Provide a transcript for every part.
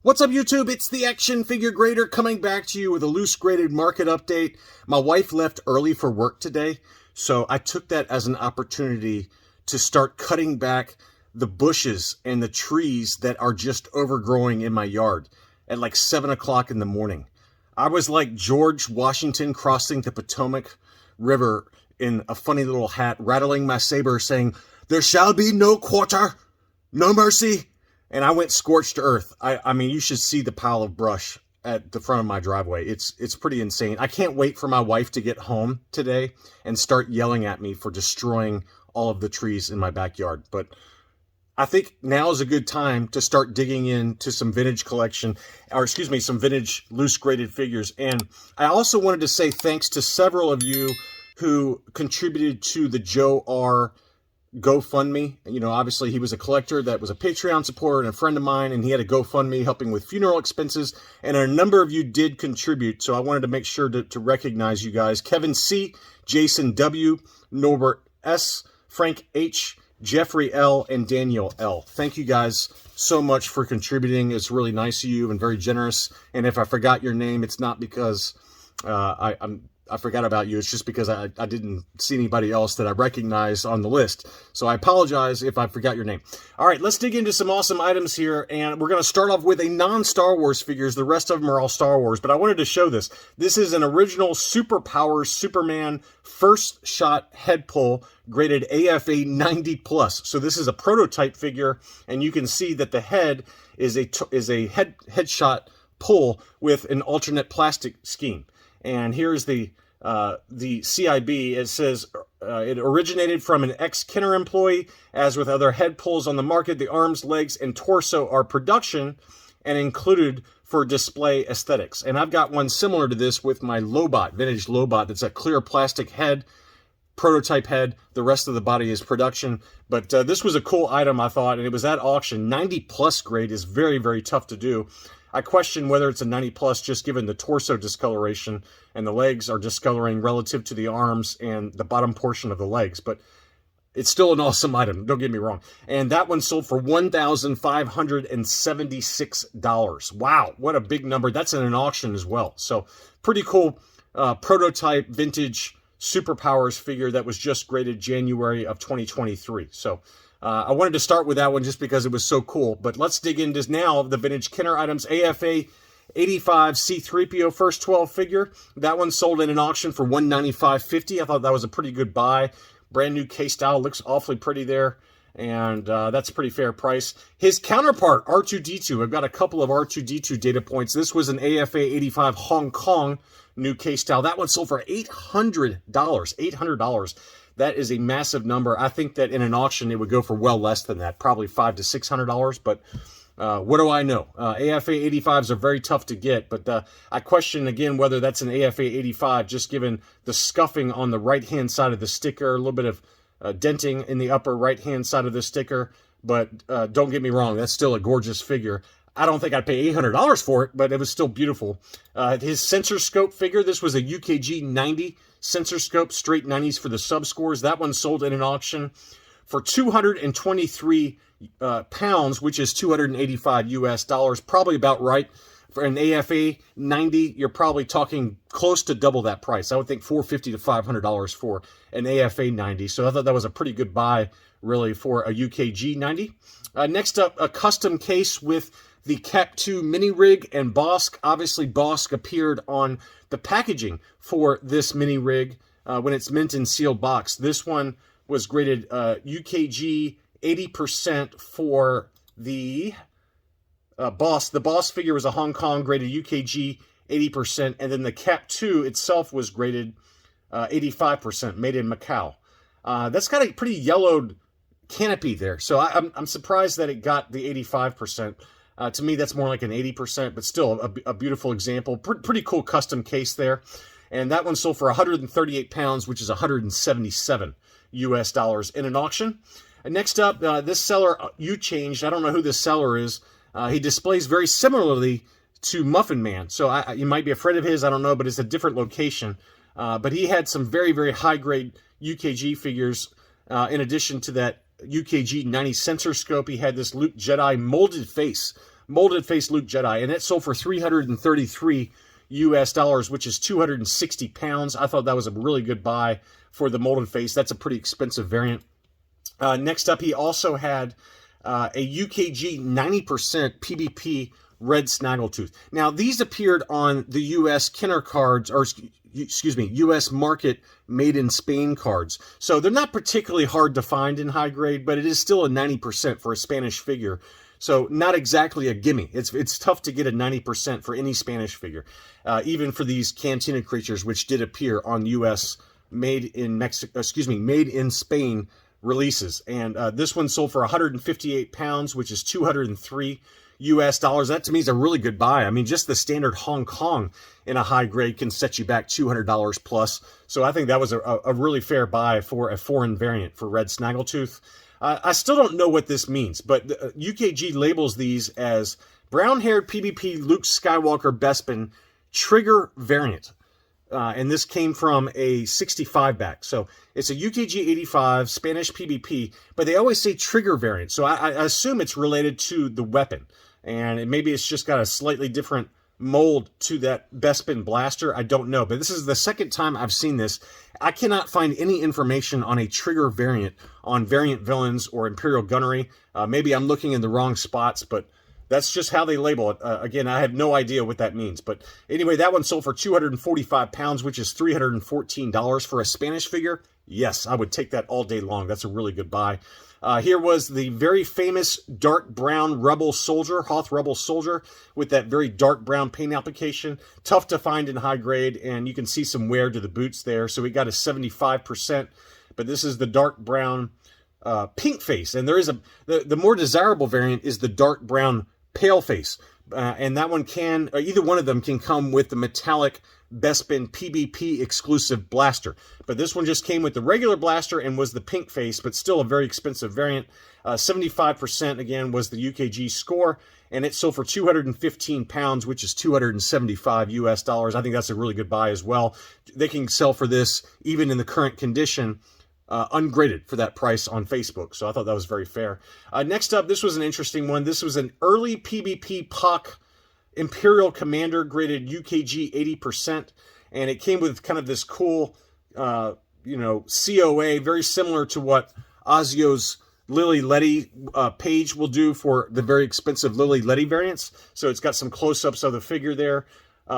What's up, YouTube? It's the Action Figure Grader coming back to you with a loose graded market update. My wife left early for work today, so I took that as an opportunity to start cutting back the bushes and the trees that are just overgrowing in my yard at like 7 o'clock in the morning. I was like George Washington crossing the Potomac River in a funny little hat, rattling my saber saying, "There shall be no quarter, no mercy." And I went scorched earth. I mean, you should see the pile of brush at the front of my driveway. It's pretty insane. I can't wait for my wife to get home today and start yelling at me for destroying all of the trees in my backyard. But I think now is a good time to start digging into some vintage collection, or excuse me, some vintage loose graded figures. And I also wanted to say thanks to several of you who contributed to the Joe R. GoFundMe. You know, obviously he was a collector that was a Patreon supporter and a friend of mine, and he had a GoFundMe helping with funeral expenses, and a number of you did contribute, so I wanted to make sure to recognize you guys. Kevin C., Jason W., Norbert S., Frank H., Jeffrey L., and Daniel L. Thank you guys so much for contributing. It's really nice of you and very generous, and if I forgot your name, it's not because I forgot about you. It's just because I didn't see anybody else that I recognized on the list. So I apologize if I forgot your name. All right, let's dig into some awesome items here. And we're going to start off with a non-Star Wars figures. The rest of them are all Star Wars. But I wanted to show this. This is an original Superpowers Superman first shot head pull graded AFA 90+. So this is a prototype figure. And you can see that the head is a headshot pull with an alternate plastic scheme. And here's the CIB. It says it originated from an ex-Kenner employee. As with other head pulls on the market, the arms, legs, and torso are production and included for display aesthetics. And I've got one similar to this with my Lobot, vintage Lobot. That's a clear plastic head, prototype head. The rest of the body is production. But this was a cool item, I thought, and it was at auction. 90+ grade is very, very tough to do. I question whether it's a 90+ just given the torso discoloration, and the legs are discoloring relative to the arms and the bottom portion of the legs, but it's still an awesome item, don't get me wrong. And that one sold for $1,576. Wow, what a big number. That's in an auction as well. So pretty cool prototype vintage Superpowers figure that was just graded January of 2023. So I wanted to start with that one just because it was so cool. But let's dig into now the vintage Kenner items. AFA 85 C3PO first 12 figure. That one sold in an auction for $195.50. I thought that was a pretty good buy. Brand new case style. Looks awfully pretty there. And that's a pretty fair price. His counterpart, R2-D2. I've got a couple of R2-D2 data points. This was an AFA 85 Hong Kong new case style. That one sold for $800. $800. That is a massive number. I think that in an auction, it would go for well less than that, probably $500 to $600. But what do I know? AFA 85s are very tough to get, but I question again whether that's an AFA 85, just given the scuffing on the right-hand side of the sticker, a little bit of denting in the upper right-hand side of the sticker. But don't get me wrong, that's still a gorgeous figure. I don't think I'd pay $800 for it, but it was still beautiful. His sensor scope figure, this was a UKG 90 sensor scope, straight 90s for the sub scores. That one sold in an auction for 223 pounds, which is 285 US dollars, probably about right. For an AFA 90, you're probably talking close to double that price. I would think $450 to $500 for an AFA 90. So I thought that was a pretty good buy, really, for a UKG 90. Next up, a custom case with the Cap 2 mini rig and Bosk. Obviously, Bosk appeared on the packaging for this mini rig when it's mint and sealed box. This one was graded UKG 80% for the Boss. The Boss figure was a Hong Kong graded UKG 80%, and then the Cap 2 itself was graded 85%, made in Macau. That's got a pretty yellowed canopy there, so I'm surprised that it got the 85%. To me, that's more like an 80%, but still a beautiful example. Pretty cool custom case there. And that one sold for 138 pounds, which is 177 US dollars in an auction. And next up, this seller, you changed. I don't know who this seller is. He displays very similarly to Muffin Man. So you might be a friend of his, I don't know, but it's a different location. But he had some very, very high-grade UKG figures in addition to that UKG 90 sensor scope. He had this Luke Jedi molded face molded face Luke Jedi, and it sold for $333 US, which is 260 pounds. I thought that was a really good buy for the molded face. That's a pretty expensive variant. Next up, he also had a UKG 90% PBP red snaggletooth. Now, these appeared on the US Kenner cards, or excuse me, US market made in Spain cards. So they're not particularly hard to find in high grade, but it is still a 90% for a Spanish figure. So not exactly a gimme. It's tough to get a 90% for any Spanish figure, even for these Cantina creatures, which did appear on US made in Spain releases. And this one sold for 158 pounds, which is 203 US dollars. That to me is a really good buy. I mean, just the standard Hong Kong in a high grade can set you back $200 plus. So I think that was a really fair buy for a foreign variant for red snaggletooth. I still don't know what this means, but UKG labels these as brown-haired PvP Luke Skywalker Bespin trigger variant. And this came from a 65 back. So it's a UKG 85 Spanish PvP, but they always say trigger variant. So I assume it's related to the weapon. And maybe it's just got a slightly different mold to that Bespin blaster. I don't know. But this is the second time I've seen this. I cannot find any information on a trigger variant on Variant Villains or Imperial Gunnery. Maybe I'm looking in the wrong spots, but that's just how they label it. Again, I have no idea what that means. But anyway, that one sold for 245 pounds, which is $314 for a Spanish figure. Yes, I would take that all day long. That's a really good buy. Here was the very famous dark brown Rebel Soldier, Hoth Rebel Soldier, with that very dark brown paint application. Tough to find in high grade, and you can see some wear to the boots there. So we got a 75%, but this is the dark brown pink face. And there is the more desirable variant is the dark brown pale face. And that one can, either one of them can come with the metallic Bespin PvP exclusive blaster. But this one just came with the regular blaster and was the pink face, but still a very expensive variant. 75% again was the UKG score, and it sold for 215 pounds, which is 275 US dollars. I think that's a really good buy as well. They can sell for this even in the current condition, ungraded for that price on Facebook. So I thought that was very fair. Next up, this was an interesting one. This was an early PvP POC Imperial Commander graded UKG 80%, and it came with kind of this cool, COA, very similar to what Ozio's Lily Letty page will do for the very expensive Lily Letty variants. So it's got some close-ups of the figure there.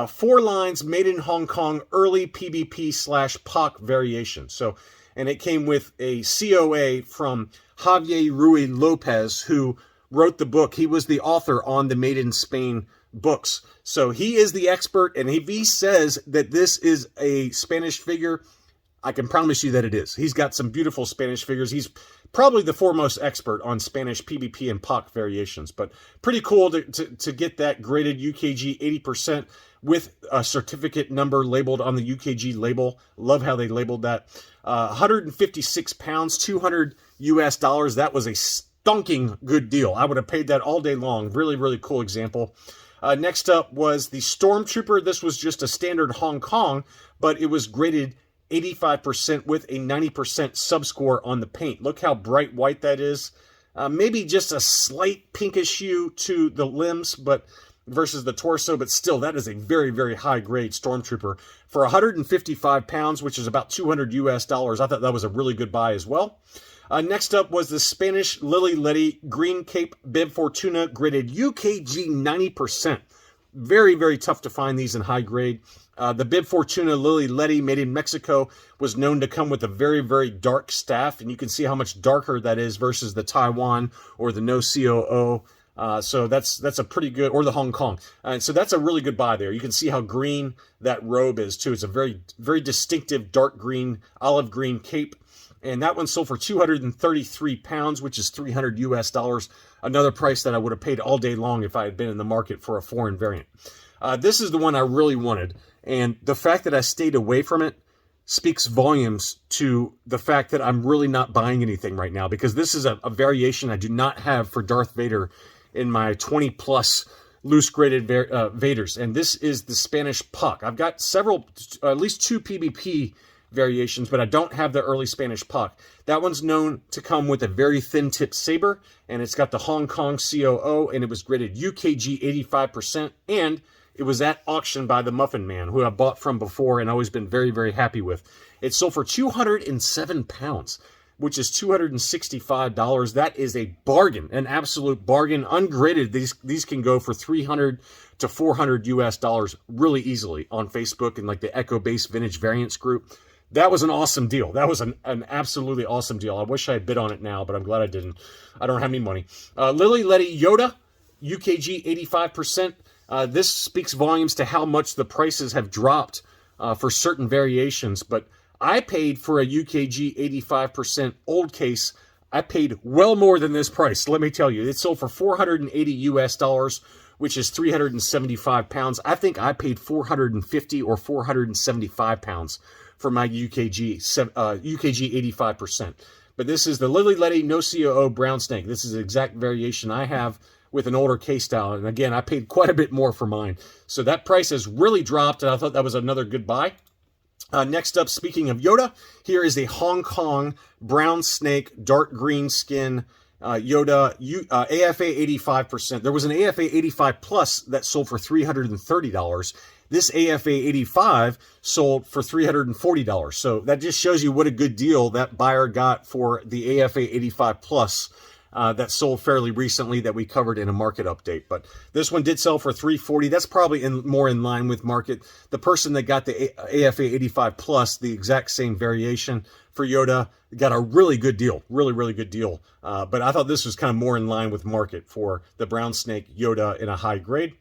4 lines, made in Hong Kong, early PvP/POC variation. So, and it came with a COA from Javier Ruy Lopez, who wrote the book. He was the author on the Made in Spain books. So he is the expert, and if he says that this is a Spanish figure, I can promise you that it is. He's got some beautiful Spanish figures. He's probably the foremost expert on Spanish PvP and POC variations, but pretty cool to get that graded UKG 80% with a certificate number labeled on the UKG label. Love how they labeled that. 156 pounds, 200 US dollars. That was a stonking good deal. I would have paid that all day long. Really, really cool example. Next up was the Stormtrooper. This was just a standard Hong Kong, but it was graded 85% with a 90% subscore on the paint. Look how bright white that is. Maybe just a slight pinkish hue to the limbs, but versus the torso, but still, that is a very, very high grade Stormtrooper. For 155 pounds, which is about 200 US dollars, I thought that was a really good buy as well. Next up was the Spanish Lily Letty Green Cape Bib Fortuna, graded UKG 90%. Very, very tough to find these in high grade. The Bib Fortuna Lily Letty, made in Mexico, was known to come with a very, very dark staff, and you can see how much darker that is versus the Taiwan or the No COO. So that's a pretty good, or the Hong Kong. So that's a really good buy there. You can see how green that robe is too. It's a very, very distinctive dark green, olive green cape. And that one sold for 233 pounds, which is 300 US dollars. Another price that I would have paid all day long if I had been in the market for a foreign variant. This is the one I really wanted. And the fact that I stayed away from it speaks volumes to the fact that I'm really not buying anything right now, because this is a variation I do not have for Darth Vader in my 20 plus loose graded Vaders. And this is the Spanish POC. I've got several, at least 2 PvP variations, but I don't have the early Spanish puck. That one's known to come with a very thin tip saber, and it's got the Hong Kong COO, and it was graded UKG 85%, and it was at auction by the Muffin Man, who I bought from before and always been very, very happy with. It sold for 207 pounds, which is $265. That is a bargain, an absolute bargain. Ungraded, these can go for $300 to $400 US really easily on Facebook and like the Echo Base Vintage Variants group. That was an awesome deal. That was an absolutely awesome deal. I wish I had bid on it now, but I'm glad I didn't. I don't have any money. Lily Letty Yoda, UKG 85%. This speaks volumes to how much the prices have dropped for certain variations, but I paid for a UKG 85% old case. I paid well more than this price, let me tell you. It sold for $480 US, which is 375 pounds. I think I paid 450 or 475 pounds for my UKG 85%. But this is the Lily Letty No COO Brown Snake. This is the exact variation I have with an older case style. And again, I paid quite a bit more for mine. So that price has really dropped, and I thought that was another good buy. Next up, speaking of Yoda, here is a Hong Kong Brown Snake Dark Green Skin Yoda AFA 85%. There was an AFA 85 Plus that sold for $330. This AFA 85 sold for $340. So that just shows you what a good deal that buyer got for the AFA 85 Plus that sold fairly recently that we covered in a market update. But this one did sell for $340. That's probably more in line with market. The person that got the AFA 85 Plus, the exact same variation for Yoda, got a really good deal. Really, really good deal. But I thought this was kind of more in line with market for the Brown Snake Yoda in a high grade.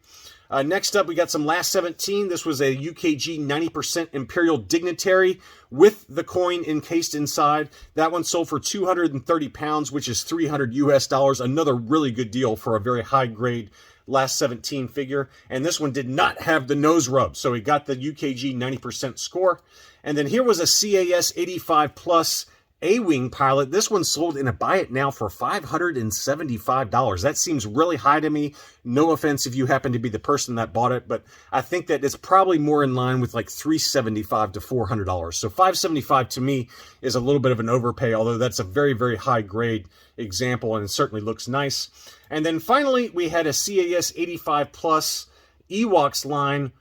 Next up, we got some Last 17. This was a UKG 90% Imperial Dignitary with the coin encased inside. That one sold for 230 pounds, which is $300 US. Another really good deal for a very high grade Last 17 figure. And this one did not have the nose rub, so it got the UKG 90% score. And then here was a CAS 85 Plus A-Wing pilot. This one sold in a buy it now for $575. That seems really high to me. No offense if you happen to be the person that bought it, but I think that it's probably more in line with like $375 to $400. So $575 to me is a little bit of an overpay, although that's a very, very high grade example and it certainly looks nice. And then finally, we had a CAS 85 Plus Ewoks line,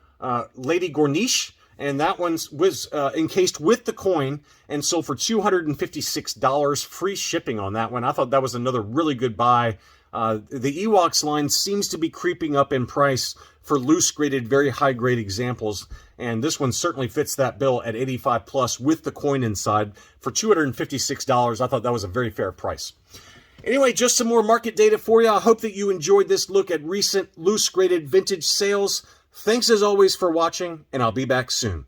Lady Gornish. And that one was encased with the coin and sold for $256, free shipping on that one. I thought that was another really good buy. The Ewoks line seems to be creeping up in price for loose graded, very high grade examples. And this one certainly fits that bill at 85 Plus with the coin inside for $256. I thought that was a very fair price. Anyway, just some more market data for you. I hope that you enjoyed this look at recent loose graded vintage sales. Thanks as always for watching, and I'll be back soon.